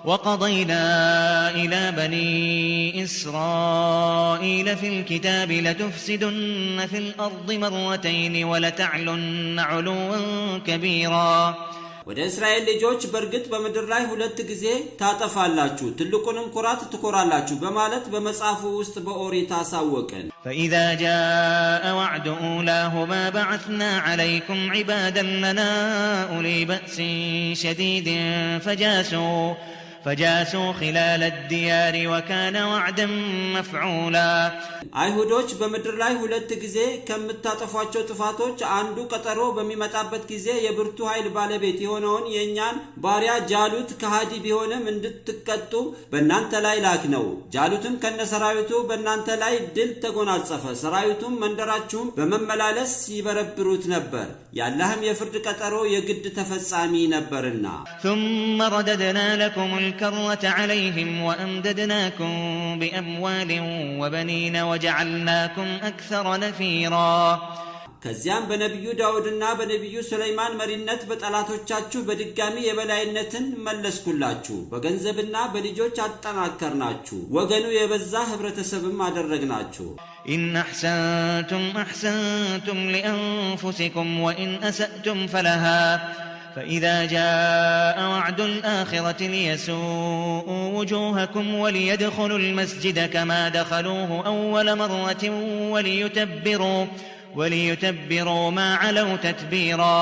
وقضينا إلى بني إسرائيل في الكتاب لتفسدن في الأرض مرتين ولتعلن علوا كبيرا ወደ እስራኤል ልጆች በርግጥ በመድር ላይ ሁለት ጊዜ ታጠፋላችሁ ትልቁንም ኩራት ትኮራላችሁ በማለት በመጽሐፉ ውስጥ በኦሪት አሳወቀን فإذا جاء وعد أولاهما بعثنا عليكم عبادا لنا أولي بأس شديد فجاسوا خلال الديار وكان وعدا مفعولا አይሁዶች በመድር ላይ ሁለት ጊዜ ከምታጠፏቸው ጥፋቶች አንዱ ቀጠሮ በሚመጣበት ጊዜ የብርቱ ኃይል ባለቤት የሆነውን የኛን ባሪያ ጃሉት ከሃዲ ቢሆንም እንድትቀጡ በእናንተ ላይ ላክነው ጃሉትም ከነሰራዊቱ በእናንተ ላይ ድል ተጎናጸፈ ሰራዊቱም መንደራችሁም በመመላለስ ይበረብሩት ነበር ያላህም የፍርድ ቀጠሮ የግድ ተፈጻሚ ነበርና ثم رددنا لكم الكرة عليهم وأمددناكم بأموال وبنين وجعلناكم أكثر نفيرا ከዚያም በነብዩ ዳውድና በነብዩ ሱለይማን መሪነት በጠላቶቻችሁ በድጋሚ የበላይነትን መለስኩላችሁ በገንዘብና በልጆች አጠናከርናችሁ ወገኑ የበዛ ህብረተሰብም አደረግናችሁ إن أحسنتم لأنفسكم وإن أسأتم فلها فإذا جاء وعد الآخرة ليسوءوا وجوهكم وليدخلوا المسجد كما دخلوه أول مرة وليتبروا ما علوا تتبيرا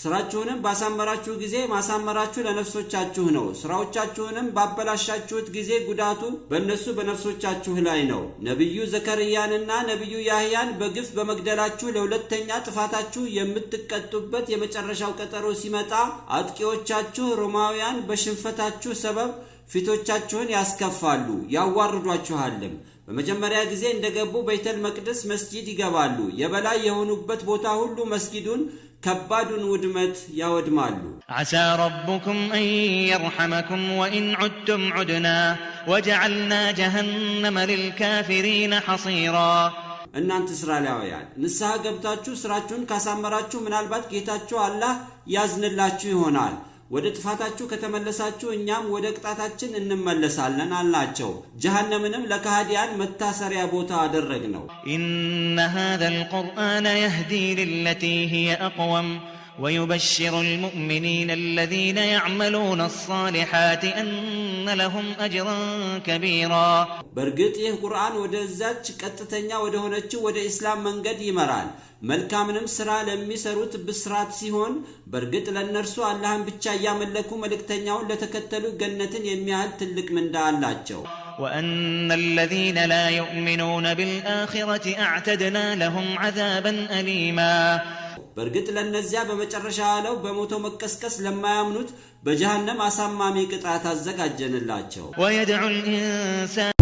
ስራችሁንም ባሳመራችሁ ጊዜ ማሳመራችሁ ለነፍሶቻችሁ ነው ስራዎቻችሁንም ባበላሻችሁት ጊዜ ጉዳቱ በነፍሶቻችሁ ላይ ነው ነብዩ ዘከርያንና ነብዩ ያህያን በግፍ በመግደላችሁ ለሁለተኛ ጥፋታችሁ የምትቀጡበት የመጨረሻው ቀጠሮ ሲመጣ አጥቂዎቻችሁ ሮማውያን በሽንፈታችሁ ሰበብ ፊቶቻችሁን ያስከፋሉ ያዋርዷችኋልም በመጀመሪያ ጊዜ እንደገቡ በይተል መቅደስ መስጂድ ይገባሉ የበላይ የሆኑበት ቦታ ሁሉ መስጊዱን ከባዱን ውድመት ያወድማሉ عسى ربكم أن يرحمكم وإن عدتم عدنا وجعلنا جهنم للكافرين حصيرا እናንተ እስራኤላውያን ንስሐ ገብታችሁ ስራችሁን ካሳመራችሁ ምናልባት ጌታችሁ አላህ ያዝንላችሁ ይሆናል ወደ ጥፋታችሁ ከተመለሳችሁ እኛም ወደ ቅጣታችን እንመለሳለን አልናቸው ጀሃነምንም ለካህዲያን መታሰሪያ ቦታ አደረግነው إن هذا القرآن يهدي للتي هي أقوم ويبشر المؤمنين الذين يعملون الصالحات أن لهم أجرا كبيرا برغت ይህ ቁርአን ወደዛች ቀጥተኛ ወደ ሆነችው ወደ እስላም መንገድ ይመራል መልካምንም ስራ ለሚሰሩት ብስራት ሲሆን በርግጥ ለነርሱ አላህን ብቻ ያመለኩ መልእክተኛውን ለተከተሉ ገነትን የሚያህል ትልቅ ምንዳ አላቸው وأن الذين لا يؤمنون بالآخرة أعتدنا لهم عذابا أليما በርግጥ ለነዚያ በመጨረሻ ያለው በሞቶ መከስከስ ለማያምኑት በጀሃነም አሳማሚ ቅጣት አዘጋጀንላቸው ويدعو الإنسان